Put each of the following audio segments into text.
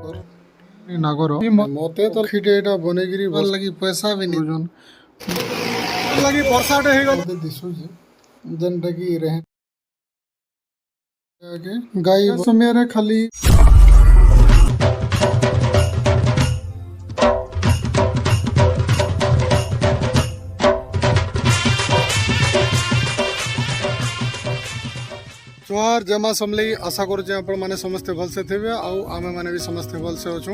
नागर मते तो खिटे एटा बनेगिरी भल लगी पैसा भी नहीं जन लगी वर्षाटे हे गल दिसु जे जनटा की रहे गाय समय रे खाली जोहार जमा समले आशा करुचे आपण माने समस्ते भलसे थे आमे माने भी समस्ते भलसे अच्छु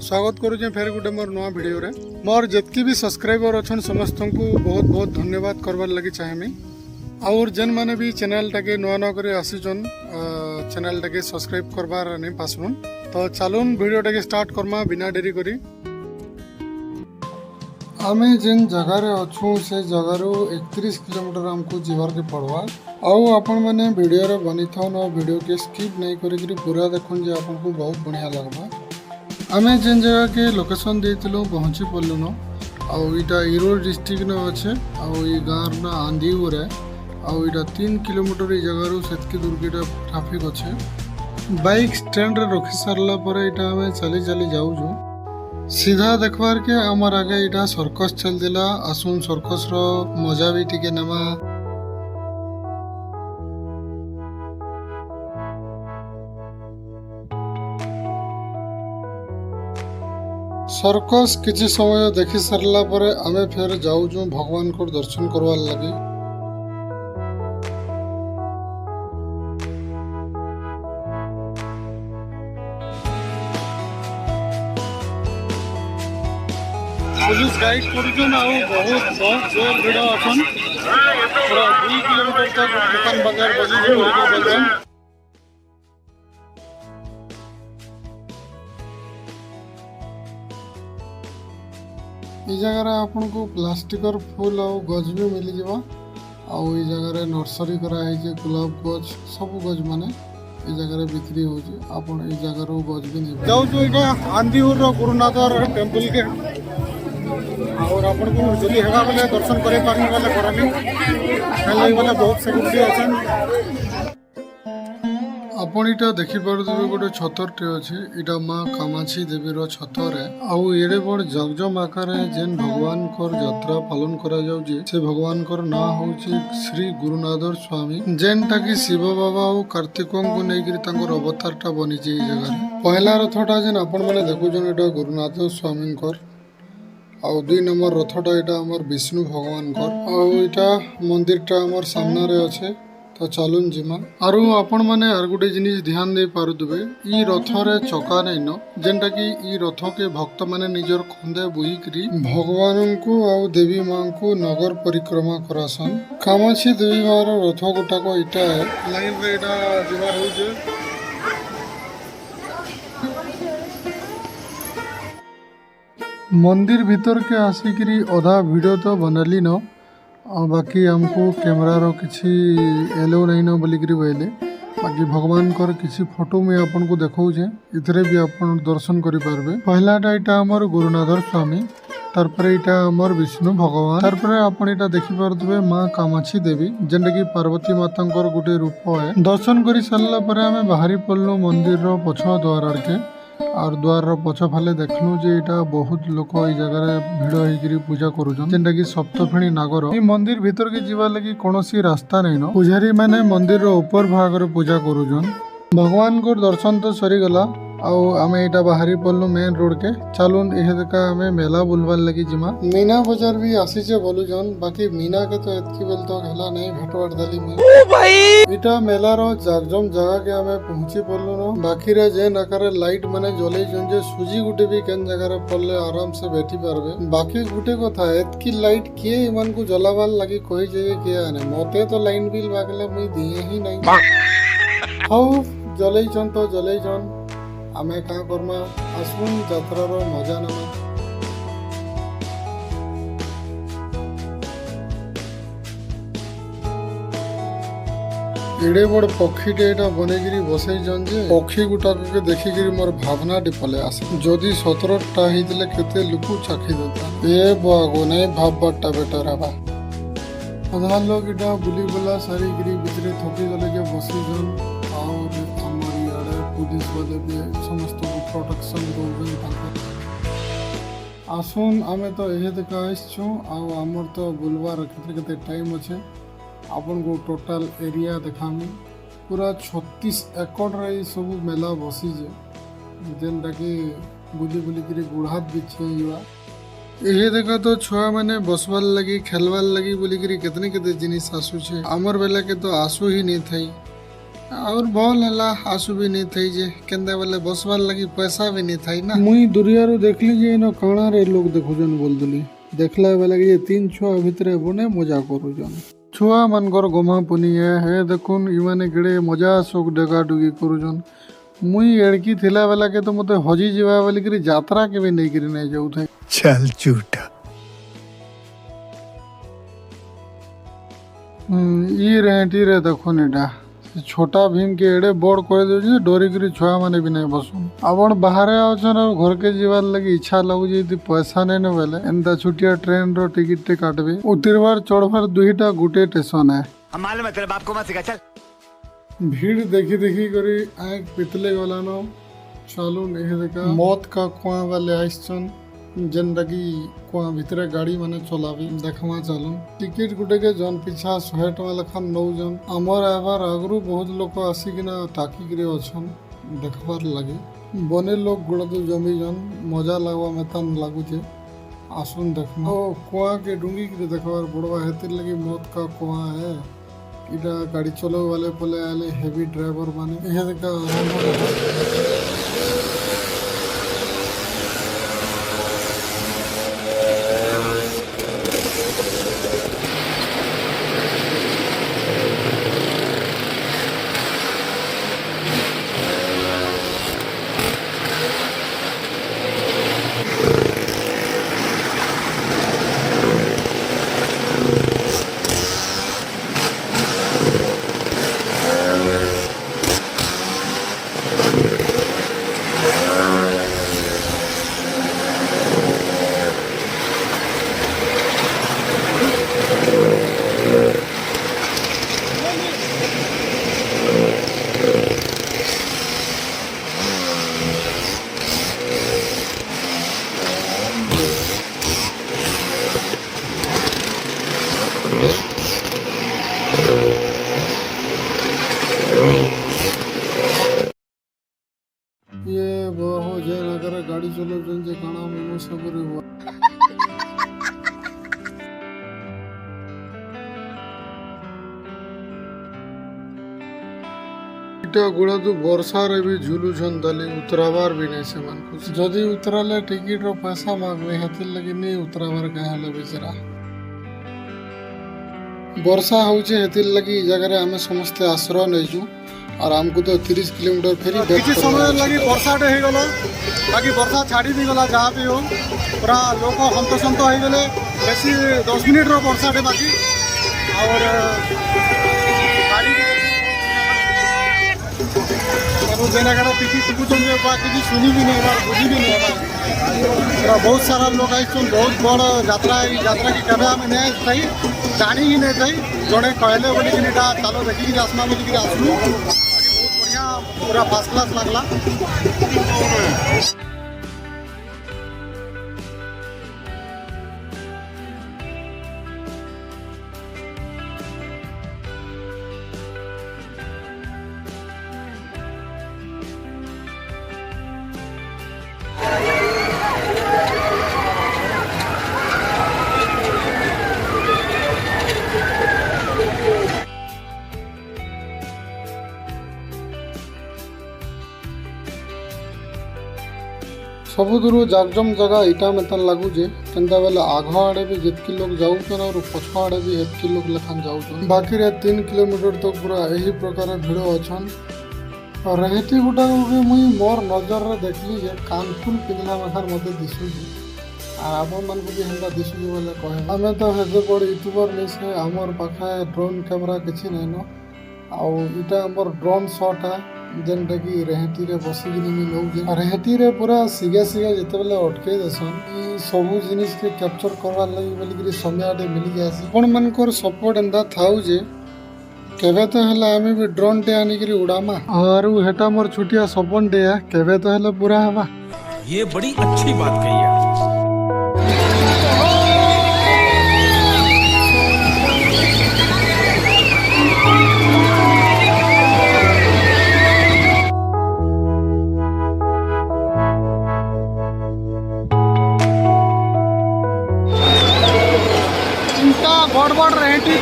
स्वागत करुचे फेर गुटे मोर नवा वीडियो रे मोर जतकी भी सब्सक्राइबर अछन समस्त को बहुत बहुत धन्यवाद करबार लगी चाहेमी और जेन माने भी चैनल टाके नवा नवा करे आसीचन चैनल टाके सब्सक्राइब करबार नहीं पासुन तो चलून वीडियो टाके स्टार्ट करमा बिना देरी करी आमे जेन जगह रे अच्छु से जगह रू 31 किलोमीटर हमको जीवार के पड़वा आउ आपण मैंने वीडियो रे बनी था ना वीडियो के स्किप नहीं करी पूरा देखुन जे आपन को बहुत बढ़िया लगबा आमे जेन जगह के लोकेशन देतिलो पहुंची पल्लु न आउ इटा इरोड डिस्ट्रिक्ट न अच्छे आउ ई गाँव ना आंधीपुर है आउ इटा 3 किलोमीटर ई जगह रू सेतकी दूर के ट्रैफिक अच्छे बाइक स्टैंड रे रखी सारला पर इटा हमें चली चली जाऊ जो सीधा देखबार के आमर आगे इटा सर्कस चल दिला आसुन सर्कस रो मजा भी टिके नमा सर्कस किसी समय देखि सरला परे आमे फेर जाऊ जो भगवान को दर्शन करवार लगी पुलिस गाइड करुछन आउ बहुत जोर भीड़ अछन पूरा 2 किलोमीटर तक दुकान बाजार बजी बोलछन ई जगह रे आपन को प्लास्टिक और फूल और गज भी मिली जबा आउ ई जगह रे नर्सरी करा है जे गुलाब गज सब गज माने ई जगह रे बिक्री हो जे आपन ई जगह रो गज भी नहीं जाऊ जो इटा आंधीपुर रो गुरुनाथर टेंपल के और अपन को जल्दी हेगा बोले दर्शन करे पानी वाले करानी हेले वाले बहुत सिक्योरिटी अछन आपण इटा देखि परदबे गोटे छतरटे अछि इटा मां कामाक्षी देवी रो छतर है आउ एडे बड़ जगजम आकार जेन भगवान कर यात्रा पालन करा जाउ जे से भगवान कर ना होछि श्री गुरुनाथर स्वामी जेन टाकी शिव बाबा और कार्तिकों को नेगिरी तांकर अवतार टा बनि जे जगह पहला रथटा जेन आपण माने देखु जन एटा गुरुनाथ स्वामी कर आउ 2 नंबर रथटा इटा हमर विष्णु भगवान कर आउ इटा मंदिर टा हमर सामने रे अछि तो चलुन जिमा आरु आपण माने आर गुटे जिनिस ध्यान दे पारुदबे ई रथ रे चका नै न जेंटा कि ई रथ के भक्त माने निजर खंदे बुही करी भगवान को आउ देवी मां को नगर परिक्रमा करासन कामाक्षी देवी मां रो रथ गोटा को इटा है लाइन रे इटा जिमा हो जे मंदिर भीतर के आसिकरी आधा वीडियो तो बनली न बाकी हमको कैमरा रो किसी एलो नहीं न बोलिकरी बोले बाकी भगवान कर किसी फोटो में अपन को देखौ जे इतरे भी अपन दर्शन करि पारबे पहलाटा इटा हमर गुरुनाथर स्वामी तारपरे इटा हमर विष्णु भगवान तारपरे अपन इटा देखि पारदबे मां कामाक्षी देवी जेंटा कि पार्वती मातांकर गुटे रूप है दर्शन करि सारला परे हमें बाहरी पल्लो मंदिर रो पछुआ द्वार के और द्वार रो पछ फाले देखलु जे इटा बहुत लोक ई जगह रे भिड़ होइकरी पूजा करूछन जेंटा कि सप्तफेणी नागर ई मंदिर भीतर के जीवा लगी कोनोसी रास्ता नै न पुजारी माने मंदिर रो ऊपर भाग रे पूजा करूछन भगवान को दर्शन तो सरी गला आउ आमे इटा बाहरी पल्लू मेन रोड के चलून एहे देका हमें मेला बुलवार लगी जिमा मीना बाजार भी आसी जे बोलू जन बाकी मीना के तो एतकी बेल तो हेला नहीं भेटवार दली मी ओ भाई इटा मेला रो जागजम जगह के हमें पहुंची पल्लू न बाकी रे जे नकर लाइट माने जले जन जे सुजी गुटे भी केन जगह रे पल्ले आराम से बैठी पारबे बाकी गुटे कथा एतकी लाइट के इमान को जलावाल लगी कोई जे के आने मोते तो लाइन बिल बागले मुई दिए ही नहीं हाउ जले जन तो जले जन आमे का करमा आसुन यात्रा रो मजा नमा एडे बड़ पक्षीटे एटा बनेगिरी बसै जन जे पक्षी गुटा के देखिगिरी मोर भावना टी पले आसे जदी 17टा हितले केते लुकु चाखी देता ए बागो नै भाबटा बेटा राबा आधा लोग इटा बुली बुला सारी गिरी बिचरे थकी गले के बसी जन और हमर याडे पुलिस वाले भी समस्त प्रोटेक्शन दौरान आसुन आम तो यह देखा आसचु आमर तो बुलवार केते टाइम अच्छे आपन को टोटाल एरिया देखामी पूरा 36 एकड़ रे सब मेला बसीजे जेनटा कि बुली बुली करी गुड़हात बिछे ये देखा तो छुआ मैंने बसवार लगी खेलवार लगी बोली करी कितने केते जिनिस आसुचे आमर बेला के तो आसु ही नहीं थी और भल है आसु भी नहीं थी जे केंदा बेले बसवार लगी पैसा भी नहीं थी ना मुई दुरिया रो देखली जे इन काणा रे लोग देखुजन बोलदली देखला बेला के 3 छुआ भितरे बने मजा करूजन छुआ मनकर गमा पुनिया है देखुन इमाने केड़े मजा सोक डेगा डुगी करूजन मुई एड़की थिला बेला के तो मते हजी जीवा बोली करी यात्रा के भी नहीं करी नहीं जाऊ थे चल झूठा ये रेंटी रे देखो नेटा छोटा भीम के एड़े बोर्ड कर दे डोरी करी छुआ माने भी नहीं बसुन आपण बाहर आछन घर के जीवार लगी इच्छा लागु जे पैसा नहीं न बेले एंता छुटिया ट्रेन रो टिकट ते काटबे उतरबार चढ़बार दुईटा गुटे स्टेशन है हम मालूम है तेरे बाप को मत सिखा चल भीड़ देखी देखी करी आँख पितले गलानो चालू नहीं देखा मौत का कुआं वाले आइसन जेनटा कि कुआं भितरे गाड़ी माने चलाबी देखमा चालू टिकट गुटे के जन पीछा 100 टका लेखा नौजन आमर एबार आगरू बहुत लोग आसिकिना ताकिक अछन देखबार लगे बने लोग गुड़ा तो जमी जन मजा लगवा मेतान लगुचे आसुन देखना ओ कुआं के डूंगी के देखबार बड़वा हेतिर लगी मौत का कुआं है इटा गाड़ी चलो वाले पले आले हेवी ड्राइवर माने यह देखा ये बहु जयनगर गाड़ी चलो जे काना मोमो सबरे हुआ इटा गुड़ा तो वर्षा रे भी झुलू छन दली उतराबार भी नहीं से मन कुछ जदी उतराले टिकट रो पैसा मांगवे हेतिर लगी नहीं उतराबार कहले बेचारा वर्षा होचे हेतिर लगी जगह हमें समस्त आश्रय नेजु और हमको तो 30 किलोमीटर फेरी किसी समय लगी वर्षा हो गला बाकी वर्षा छाड़ी भी गला जहाँ भी हो पूरा लोक हंतसंत हो गले बेसी 10 मिनट रो वर्षा बाकी और गाड़ी पिटी टिकुचन किसी सुनी भी नहीं बुझी भी नहीं पूरा बहुत सारा लोग आई बहुत बड़ यात्रा की केवे आम नहीं थी जानी ही नहीं थी जड़े कहले बोलिक चलो देखिए आसमा बोलिक आसलू पूरा फर्स्ट क्लास लगला सबुदूर जागजम जगह इटा मतन लगुचे केनता बेले आग आड़े भी जितकी लोग जाऊन और पछ आड़े भी हेतकी लोग लेखान जाऊन बाकी रे 3 किलोमीटर तक पूरा यही प्रकार भिड़ अच्छन और रेहटी गुटा भी मुई मोर नजर रे देखली जे कानफुल पिघला मखार मते दिसुजी और आपन मन को भी हमरा दिसुजी बोले कहे हमें तो हेजे बड़ यूट्यूबर नहीं से हमर पाखा ड्रोन कैमरा किछि नहीं न आउ इटा हमर ड्रोन शॉट है जेनटा कि रेहटी रे बसिक नौ रेहटी रे पूरा सिगा सिगा जिते बेले अटके देसन सबू जिनिस के कैप्चर करवार लगी बोलिक समय मिल गया आपण मानकर सपोर्ट एंता थाउ जे केवे तो हेला आमे भी ड्रोन टे आनी करी उड़ामा और हेटा मोर छुटिया सपन टे है केवे तो हेला पूरा हवा। ये बड़ी अच्छी बात कही है। गड़बड़ रही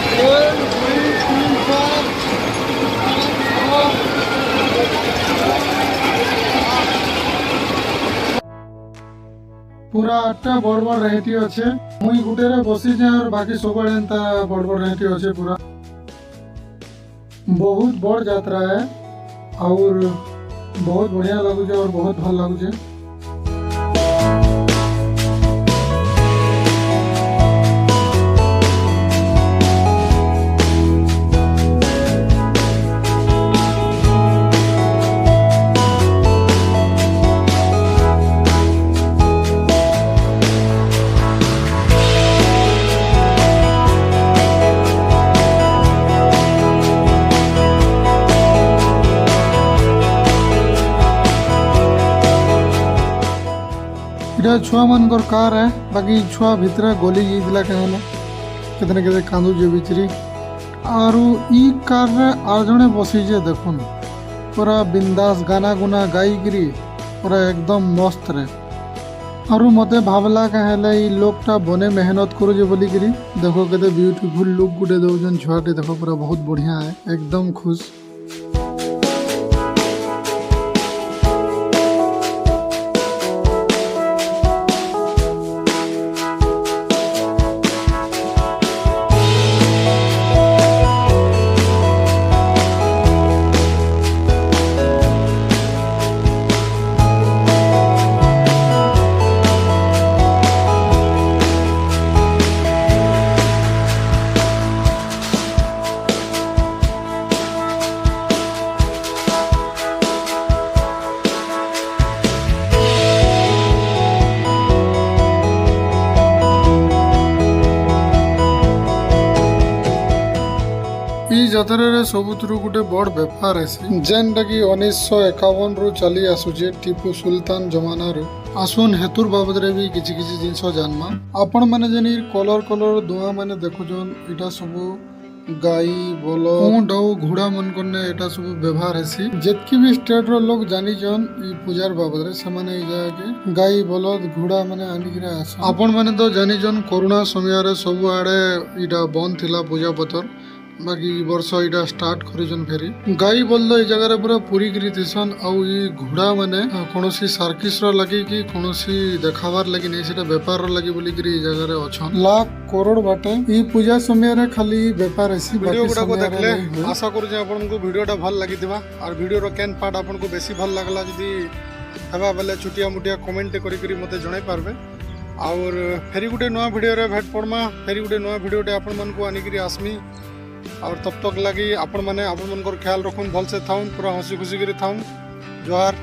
पूरा 8टा बड़ रहती अच्छे मुई गुटे रे बसी जे और बाकी सब एंता बड़ रहती अच्छे पूरा बहुत बड़ यात्रा है और बहुत बढ़िया लगुचे और बहुत भल लगुचे। इटा छुआ मनकर कार है बाकी छुआ भितर गली जाइला कहले केतने केते कांदुजे बिचरी और ई कार रे आर जने बसी जे देखुन पूरा बिंदास गाना गुना गाई गिरी पूरा एकदम मस्त रे और मते भावला कहले ई लोकटा बने मेहनत करू जे बोली गिरी देखो केते ब्यूटीफुल लुक गुटे दउजन छुआटे देखो पूरा बहुत बढ़िया है एकदम खुश। ଯାତ୍ରାରେ ସବୁଥିରୁ ଗୋଟେ ବଡ଼ ବେପାର ଅଛି ଯେନ୍ଟା କି 1951 ରୁ ଚାଲି ଆସୁଛେ ଟିପୁ ସୁଲତାନ ଜମାନାରୁ ଆସୁନ ହେତୁର ବାବଦରେ ବି କିଛି କିଛି ଜିନିଷ ଜାନମା। ଆପଣ ମାନେ ଯେନି କଲର ଧୂଆଁ ମାନେ ଦେଖୁଛନ୍ ଏଟା ସବୁ ଗାଈ ବଲ ଉଣ୍ଟ ଆଉ ଘୋଡ଼ା ମାନକନେ ଏଟା ସବୁ ବ୍ୟବହାର ହେସି ଯେତକି ବି ଷ୍ଟେଟ ର ଲୋକ ଜାନିଛନ୍ ଇ ପୂଜାର ବାବଦରେ ସେମାନେ ଏଇ ଜାଗାକେ ଗାଈ ବଲଦ ଘୋଡ଼ା ମାନେ ଆଣିକିରି ଆସନ୍। ଆପଣ ମାନେ ତ ଜାନିଛନ୍ କରୋନା ସମୟରେ ସବୁଆଡ଼େ ଏଇଟା ବନ୍ଦ ଥିଲା ପୂଜା ପତ୍ର बाकी वर्ष इटा स्टार्ट करिजन फेरी गाई बल्द ए जगह पूरा पूरी करी दिसन आउ ई घोड़ा माने कोनोसी सर्किस रो लगी कि कोनोसी देखावार लगी नै सेटा व्यापार रो लगी बोली करी ए जगह रे अछन लाख करोड़ बाटे ई पूजा समय रे खाली व्यापार हेसी। वीडियो गुडा को देखले आशा करू जे आपन को वीडियो टा भल लागि दिबा और वीडियो रो केन पार्ट आपन को बेसी भल लागला जदी हवा बेले छुटिया मुटिया कमेंट करी करी मते जणाई पारबे और फेरी गुटे नवा वीडियो रे भेट पड़मा फेरी गुटे नवा वीडियो टे आपन मन को आनी करी आसमी और तब तक लगी आपण माने आपण मन ख्याल रखुन भल से थाउन पूरा हंसी खुशी करी थाउन। जोहार।